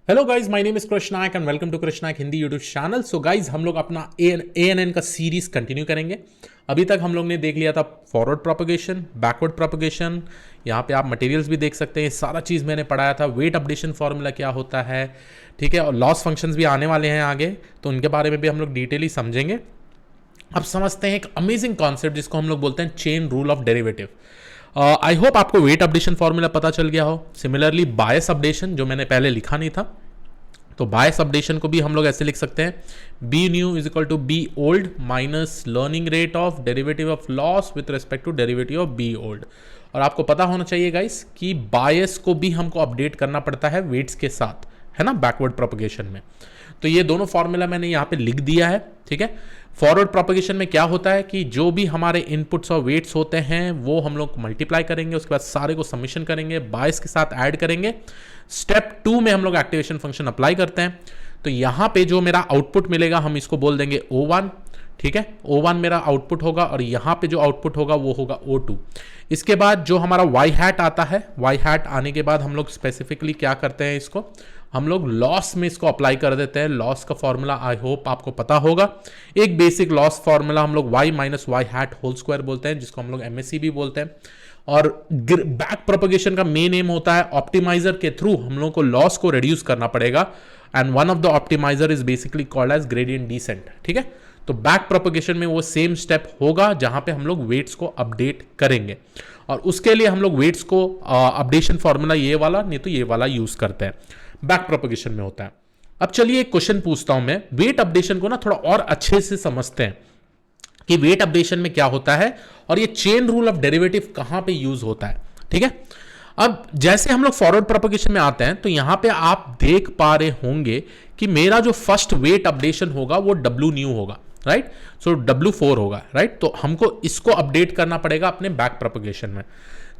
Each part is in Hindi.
Hello guys, my name is कृष्णाक एंड वेलकम टू कृष्णाक Hindi YouTube channel. So guys, हम लोग अपना एएनएन का सीरीज कंटिन्यू करेंगे। अभी तक हम लोग ने देख लिया था फॉरवर्ड प्रोपगेशन, बैकवर्ड प्रोपगेशन। यहाँ पे आप मटेरियल्स भी देख सकते हैं, सारा चीज़ मैंने पढ़ाया था। वेट अपडेशन फॉर्मूला क्या होता है, ठीक है, और लॉस फंक्शंस भी आने वाले हैं आगे, तो उनके बारे में भी हम लोग डिटेली समझेंगे। अब समझते हैं एक अमेजिंग कॉन्सेप्ट जिसको हम लोग बोलते हैं chain rule of derivative. I hope आपको वेट अपडेशन फॉर्मूला पता चल गया हो। सिमिलरली बायस अपडेशन, जो मैंने पहले लिखा नहीं था, तो बायस अपडेशन को भी हम लोग ऐसे लिख सकते हैं, b new is equal to b old minus learning rate of derivative of loss with respect to derivative of b old. और आपको पता होना चाहिए गाइस कि बायस को भी हमको अपडेट करना पड़ता है वेट्स के साथ, है ना, बैकवर्ड प्रोपगेशन में। तो ये दोनों फॉर्मूला मैंने यहाँ पे लिख दिया है, ठीक है। फॉरवर्ड प्रोपगेशन में क्या होता है कि जो भी हमारे इनपुट्स और वेट्स होते हैं वो हम लोग मल्टीप्लाई करेंगे, उसके बाद सारे को सबमिशन करेंगे, बायस के साथ ऐड करेंगे। स्टेप 2 में हम लोग एक्टिवेशन फंक्शन अप्लाई करते हैं। तो यहाँ पे जो मेरा आउटपुट मिलेगा हम इसको बोल देंगे O1, ठीक है। O1 मेरा आउटपुट होगा और यहाँ पे जो आउटपुट होगा वो होगा O2। इसके बाद जो हमारा y हैट आता है, y हैट आने के बाद हम लोग स्पेसिफिकली क्या करते हैं, इसको हम लोग लॉस में इसको अप्लाई कर देते हैं। लॉस का फॉर्मूला आई होप आपको पता होगा। एक बेसिक लॉस फॉर्मूला हम लोग y minus y hat whole square बोलते हैं, जिसको हम लोग MSE भी बोलते हैं। और बैक प्रोपगेशन का मेन एम होता है ऑप्टिमाइजर के थ्रू हम लोग को लॉस को रिड्यूस करना पड़ेगा, and one of the optimizer is basically called as gradient descent, ठीक है। तो बैक प्रोपगेशन में वो सेम स्टेप होगा जहां पे हम लोग वेट्स को अपडेट करेंगे, और उसके लिए हम लोग वेट्स को अपडेशन फॉर्मूला ये वाला नहीं तो ये वाला यूज करते हैं, बैक प्रोपगेशन में होता है। अब चलिए एक क्वेश्चन पूछता हूं मैं, वेट अपडेशन को ना थोड़ा और अच्छे से समझते हैं कि वेट अपडेशन में क्या होता है और ये चेन रूल ऑफ डेरिवेटिव कहां पे यूज होता है, ठीक है। अब जैसे हम लोग फॉरवर्ड प्रोपगेशन में आते हैं तो यहां पे आप देख पा रहे होंगे कि मेरा जो फर्स्ट वेट अपडेशन होगा वो W न्यू होगा, राइट। सो W4 होगा, राइट। तो हमको इसको अपडेट करना पड़ेगा अपने बैक प्रोपगेशन में।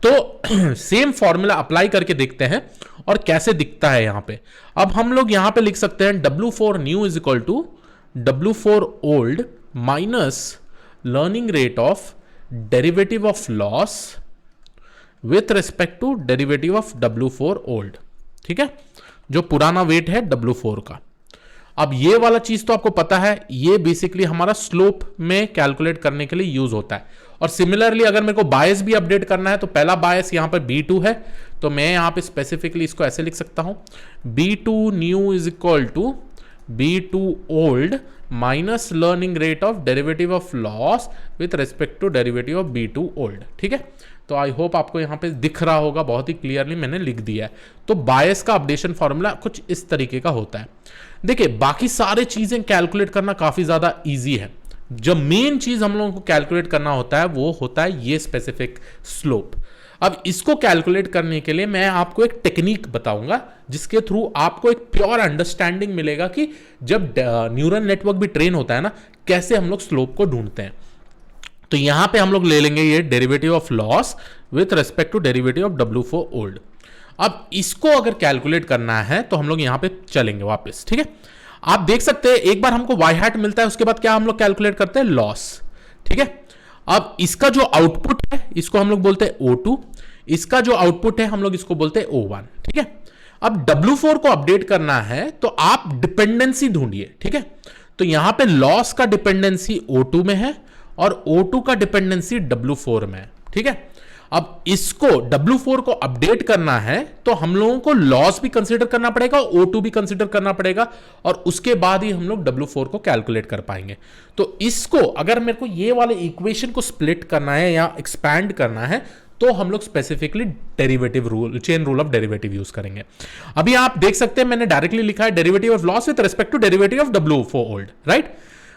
तो सेम फॉर्मूला अप्लाई करके देखते हैं और कैसे दिखता है यहां पे। अब हम लोग यहां पे लिख सकते हैं W4 new is equal to W4 old minus learning rate of derivative of loss with respect to derivative of W4 old, ठीक है, जो पुराना वेट है W4 का। अब ये वाला चीज तो आपको पता है, ये बेसिकली हमारा स्लोप में कैलकुलेट करने के लिए यूज होता है। और सिमिलरली अगर मेरे को बायस भी अपडेट करना है तो पहला बायस यहां पर B2 है, तो मैं यहां पे स्पेसिफिकली इसको ऐसे लिख सकता हूं, B2 new is equal to B2 old minus learning rate of derivative of loss with respect to derivative of B2 old, ठीक है। तो आई होप आपको यहां पे दिख रहा होगा, बहुत ही क्लियरली मैंने लिख दिया है। तो बायस का अपडेशन फॉर्मूला कुछ इस तरीके का होता है। देखिए, बाकी सारे चीजें कैलकुलेट करना काफी ज्यादा इजी है। जो मेन चीज हम लोगों को कैलकुलेट करना होता है वो होता है ये स्पेसिफिक स्लोप। अब इसको कैलकुलेट करने के लिए मैं आपको एक टेक्निक बताऊंगा जिसके थ्रू आपको एक प्योर अंडरस्टैंडिंग मिलेगा कि जब न्यूरल नेटवर्क भी ट्रेन होता है ना, कैसे हम लोग स्लोप को ढूंढते हैं। तो यहां पे हम लोग ले लेंगे ये derivative of loss with respect to derivative of W4 old. अब इसको अगर कैलकुलेट करना है तो हम लोग यहां पे चलेंगे वापस, ठीक है। आप देख सकते हैं एक बार हमको वाई हैट मिलता है, उसके बाद क्या हम लोग कैलकुलेट करते हैं, लॉस, ठीक है। अब इसका जो आउटपुट है इसको हम लोग बोलते हैं O2, इसका जो आउटपुट है हम लोग इसको बोलते हैं O1, ठीक है। अब W4 को अपडेट करना है तो आप डिपेंडेंसी ढूंढिए, ठीक है। तो यहां पे लॉस का डिपेंडेंसी O2 में है और O2 का डिपेंडेंसी W4 में है, ठीक है। अब इसको W4 को अपडेट करना है तो हम लोगों को लॉस भी कंसीडर करना पड़ेगा, O2 भी कंसीडर करना पड़ेगा, और उसके बाद ही हम लोग W4 को कैलकुलेट कर पाएंगे। तो इसको अगर मेरे को ये वाले इक्वेशन को स्प्लिट करना है या एक्सपैंड करना है तो हम लोग specifically derivative rule, chain rule of derivative use करेंगे। अभी आप देख सकते हैं मैंने डायरेक्टली लिखा है derivative of loss with respect to derivative of W4 old, right.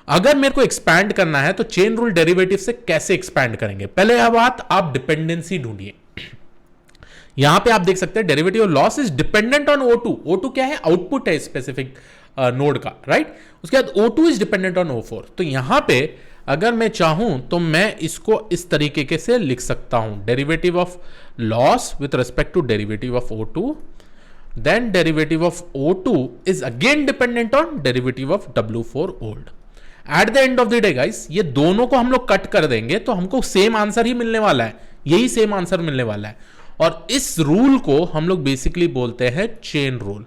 अगर मेरे को एक्सपैंड करना है तो चेन रूल डेरिवेटिव से कैसे एक्सपैंड करेंगे, पहले यह बात आप डिपेंडेंसी ढूंढिए। यहां पे आप देख सकते हैं derivative of loss is dependent on O2। O2 क्या है, आउटपुट है स्पेसिफिक नोड का, राइट। उसके बाद O2 is dependent on O4। तो यहां पे अगर मैं चाहूं तो मैं इसको इस तरीके के से लिख सकता हूं, derivative of loss with respect to derivative of O2, then derivative of O2 is again dependent on derivative of W4 old. At the end of the day guys, ये दोनों को हम लोग कट कर देंगे तो हमको सेम आंसर ही मिलने वाला है, यही सेम आंसर मिलने वाला है। और इस रूल को हम लोग बेसिकली बोलते हैं चेन रूल।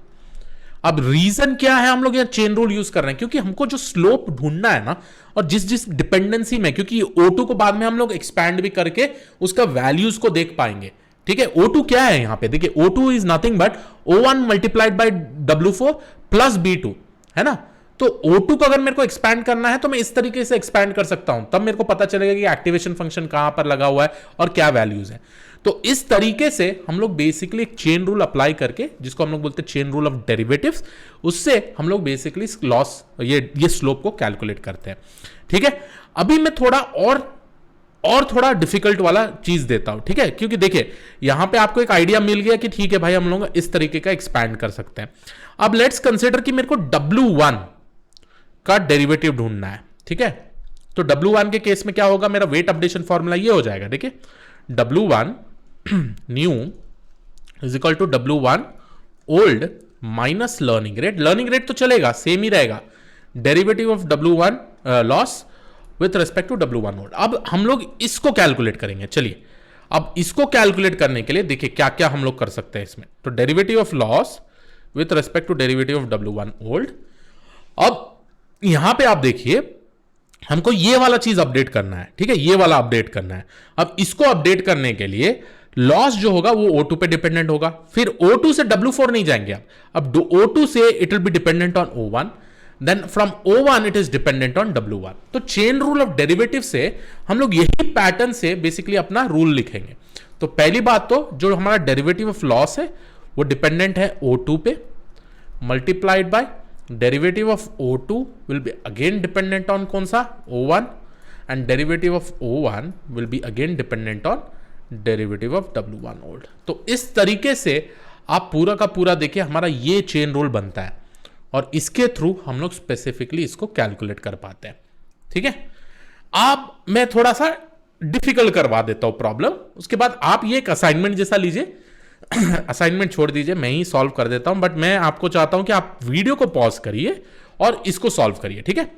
अब रीजन क्या है हम लोग यहाँ चेन रूल यूज कर रहे हैं, क्योंकि हमको जो स्लोप ढूंढना है ना, और जिस जिस डिपेंडेंसी में, क्योंकि O2 को बाद में हम लोग एक्सपैंड भी करके उसका वैल्यूज को देख पाएंगे, ठीक है। O2 क्या है यहां पे, देखिए O2 is nothing but O1 multiplied by W4 plus B2, है ना। तो O2 को अगर मेरे को एक्सपैंड करना है तो मैं इस तरीके से एक्सपैंड कर सकता हूं, तब मेरे को पता चलेगा कि एक्टिवेशन फंक्शन कहां पर लगा हुआ है और क्या वैल्यूज है। तो इस तरीके से हम लोग बेसिकली एक चेन रूल अप्लाई करके, जिसको हम लोग बोलते हैं चेन रूल ऑफ डेरिवेटिव्स, उससे हम लोग बेसिकली लॉस ये स्लोप को कैलकुलेट करते हैं, ठीक है। अभी मैं थोड़ा और थोड़ा डिफिकल्ट वाला चीज देता हूं, ठीक है, क्योंकि देखिए यहां पे आपको एक आइडिया मिल गया कि ठीक है भाई हम लोग इस तरीके का एक्सपैंड कर सकते हैं। अब लेट्स कंसीडर कि मेरे को W1 का डेरिवेटिव ढूंढना है, ठीक है। तो W1 के केस में क्या होगा, मेरा वेट अपडेशन फॉर्मूला ये हो जाएगा, देखिए W1 new is equal to W1 old minus learning rate. Learning rate तो चलेगा, सेम ही रहेगा, derivative of W1 loss with respect to W1 old. अब हम लोग इसको कैलकुलेट करेंगे, चलिए अब इसको कैलकुलेट करने के लिए देखिए क्या क्या हम लोग कर सकते हैं इसमें। तो derivative of loss with respect to derivative of W1 old. अब यहां पे आप देखिए हमको ये वाला चीज अपडेट करना है, ठीक है, ये वाला अपडेट करना है। अब इसको अपडेट करने के लिए लॉस जो होगा वो O2 पे डिपेंडेंट होगा, फिर O2 से W4 नहीं जाएंगे अब O2 से it will be dependent on O1, then from O1 it is dependent on W1। तो चेन रूल ऑफ डेरिवेटिव से हम लोग यही पैटर्न से बेसिकली अपना रूल लिखेंगे। तो पहली बात तो जो हमारा डेरिवेटिव ऑफ लॉस है वो डिपेंडेंट है O2 पे, multiplied by derivative of O2 will be again dependent on कौन सा, O1, and derivative of O1 will be again dependent on derivative of W1 old. तो इस तरीके से आप पूरा का पूरा देखिए हमारा ये चेन रूल बनता है, और इसके थ्रू हम लोग स्पेसिफिकली इसको कैलकुलेट कर पाते हैं, ठीक है। अब मैं थोड़ा सा डिफिकल्ट करवा देता हूं प्रॉब्लम, उसके बाद आप ये एक असाइनमेंट जैसा लीजिए। असाइनमेंट छोड़ दीजिए, मैं ही सॉल्व कर देता हूं, बट मैं आपको चाहता हूं कि आप वीडियो को पॉज करिए और इसको सॉल्व करिए, ठीक है।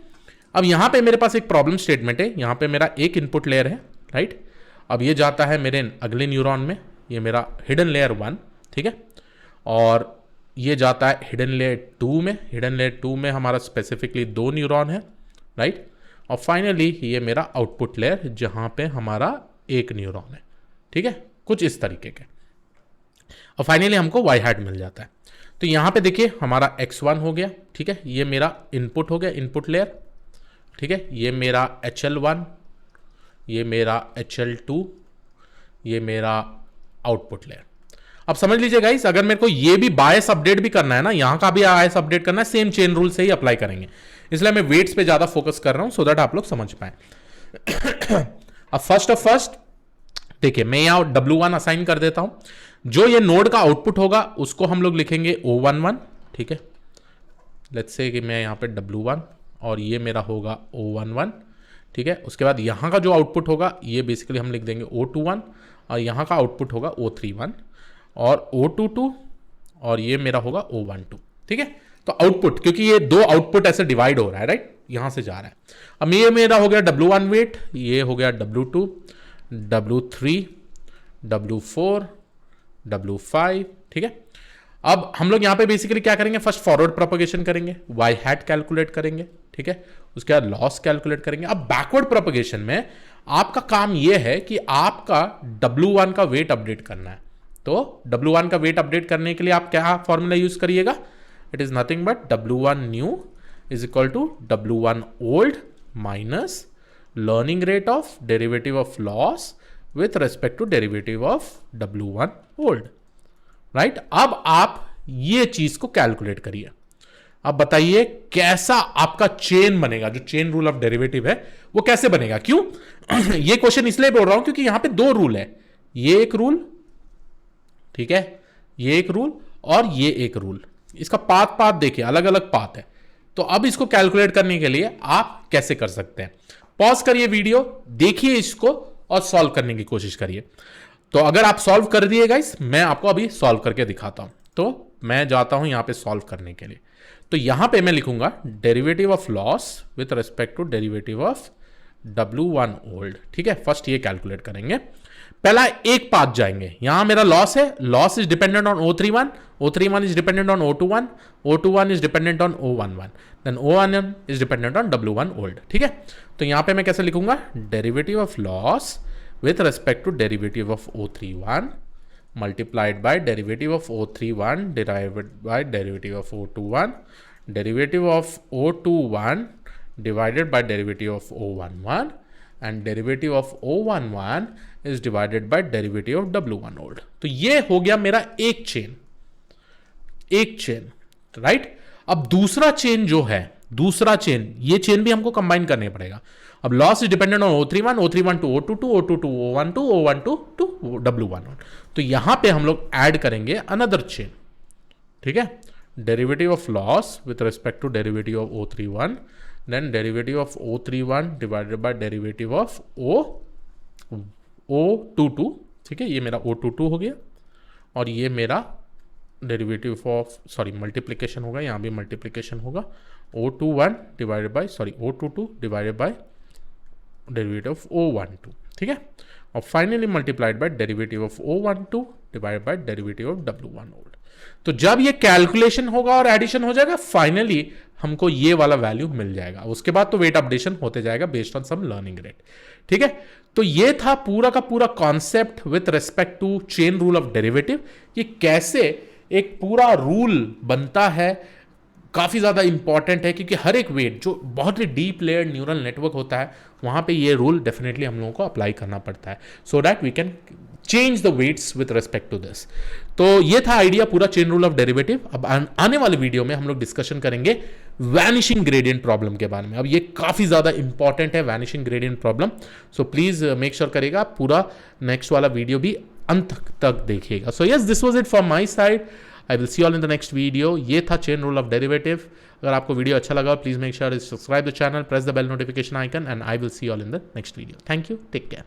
अब यहां पे मेरे पास एक प्रॉब्लम स्टेटमेंट है, यहां पे मेरा एक इनपुट लेयर है, राइट। अब ये जाता है मेरे अगले न्यूरॉन में, ये मेरा हिडन लेयर 1, ठीक है, और ये जाता है हिडन लेयर 2 में। हिडन लेयर 2 में हमारा स्पेसिफिकली 2 न्यूरॉन है, राइट। और फाइनली ये मेरा आउटपुट लेयर जहां पे हमारा एक न्यूरॉन है, ठीक है, कुछ इस तरीके के। और फाइनली हमको वाई हैट मिल जाता है। तो यहां पे देखिए हमारा X1 हो गया, ठीक है, ये मेरा इनपुट हो गया, इनपुट लेयर, ठीक है, ये मेरा HL1, ये मेरा HL2, ये मेरा आउटपुट लेयर। अब समझ लीजिए गाइस, अगर मेरे को ये भी बायस अपडेट भी करना है ना, यहां का भी बायस अपडेट करना है, सेम चेन रूल से ही अप्लाई करेंगे, इसलिए मैं वेट्स पे ज्यादा फोकस कर रहा हूं सो दैट आप लोग समझ पाए। अब फर्स्ट देखिए मैं यहां W1 असाइन कर देता हूं, जो ये नोड का आउटपुट होगा उसको हम लोग लिखेंगे O11, ठीक है। लेट्स से कि मैं यहां पे W1 और ये मेरा होगा O11, ठीक है। उसके बाद यहाँ का जो आउटपुट होगा ये बेसिकली हम लिख देंगे O21, और यहाँ का आउटपुट होगा O31 और O22, और ये मेरा होगा O12, ठीक है। तो आउटपुट, क्योंकि ये दो आउटपुट ऐसे डिवाइड हो रहा है, राइट, यहां से जा रहा है। अब ये मेरा हो गया W1 वेट, ये हो गया W2, W3, W4, W5, ठीक है। अब हम लोग यहां पे बेसिकली क्या करेंगे, फर्स्ट फॉरवर्ड प्रोपगेशन करेंगे, वाई हैट कैलकुलेट करेंगे, ठीक है, उसके बाद लॉस कैलकुलेट करेंगे। अब बैकवर्ड प्रोपगेशन में आपका काम यह है कि आपका W1 का वेट अपडेट करना है। तो W1 का वेट अपडेट करने के लिए आप क्या फॉर्मूला यूज करिएगा, it is nothing but W1 new is equal to W1 old minus learning rate of derivative of loss with respect to derivative of W1 old, right. अब आप ये चीज को कैलकुलेट करिए। अब बताइए कैसा आपका चेन बनेगा, जो चेन रूल ऑफ डेरिवेटिव है वो कैसे बनेगा। क्यों ये क्वेश्चन इसलिए बोल रहा हूं क्योंकि यहां पे दो रूल है, ये एक रूल, ठीक है, ये एक रूल और ये एक रूल, इसका पाथ देखिए अलग अलग पाथ है। तो अब इसको कैलकुलेट करने के लिए आप कैसे कर सकते हैं, पॉज करिए वीडियो, देखिए इसको और सॉल्व करने की कोशिश करिए। तो अगर आप सॉल्व कर दिए गाइस, मैं आपको अभी सॉल्व करके दिखाता हूं। तो मैं जाता हूं यहां पे सॉल्व करने के लिए। तो यहां पे मैं लिखूंगा derivative of loss with respect to derivative of W1 old, ठीक है। फर्स्ट ये कैलकुलेट करेंगे, पहला एक पाथ जाएंगे, यहां मेरा लॉस है, loss is dependent on O31, O31 is dependent on O21, O21 is dependent on O11, then O11 is dependent on W1 old. ठीक है, तो यहां पे मैं कैसे लिखूंगा, derivative of loss with respect to derivative of O31 multiplied by derivative of O31 divided by derivative of O21, derivative of O21 divided by derivative of O11, and derivative of O11 is divided by derivative of W1 old। तो ये हो गया मेरा एक चेन, राइट। अब दूसरा चेन जो है, दूसरा चेन, ये चेन भी हमको कंबाइन करने पड़ेगा। अब loss is dependent on O31, O31 to O22, O22 O12, O12 to W1। तो यहां पे हम लोग ऐड करेंगे अनदर चेन, ठीक है, derivative of loss with respect to derivative of O31, then derivative of O31 divided by derivative of O22। ठीक है, ये मेरा O22 हो गया, और ये मेरा डेरिवेटिव ऑफ, सॉरी मल्टीप्लीकेशन होगा, यहाँ भी मल्टीप्लीकेशन होगा, O21 divided by, sorry O22 divided by derivative of O12। ठीक है, और finally multiplied by derivative of O12 divided by derivative of W1 old. तो जब ये कैलकुलेशन होगा और एडिशन हो जाएगा, फाइनली हमको ये वाला वैल्यू मिल जाएगा। उसके बाद तो वेट अपडेशन होते जाएगा based on some learning rate. ठीक है, तो ये था पूरा का पूरा concept with respect to chain rule of derivative. ये कैसे एक पूरा रूल बनता है, काफ़ी ज़्यादा इंपॉर्टेंट है, क्योंकि हर एक वेट जो बहुत ही डीप लेयर्ड न्यूरल नेटवर्क होता है, वहाँ पे ये रूल डेफिनेटली हम लोगों को अप्लाई करना पड़ता है, so that we can change the weights with respect to this. तो ये था आइडिया पूरा चेन रूल ऑफ डेरिवेटिव। अब आने वाले वीडियो में हम लोग डिस्कशन करेंगे वैनिशिंग ग्रेडियंट प्रॉब्लम के बारे में। अब ये काफ़ी ज़्यादा इंपॉर्टेंट है vanishing gradient problem, so please make sure करेगा पूरा नेक्स्ट वाला वीडियो भी अंत तक देखिएगा। So yes, this was it from my side. I will see all in the next video. ये था चेन रूल ऑफ डेरिवेटिव। अगर आपको वीडियो अच्छा लगा, please make sure subscribe the channel, press the bell notification icon, and I will see all in the next video. Thank you, take care.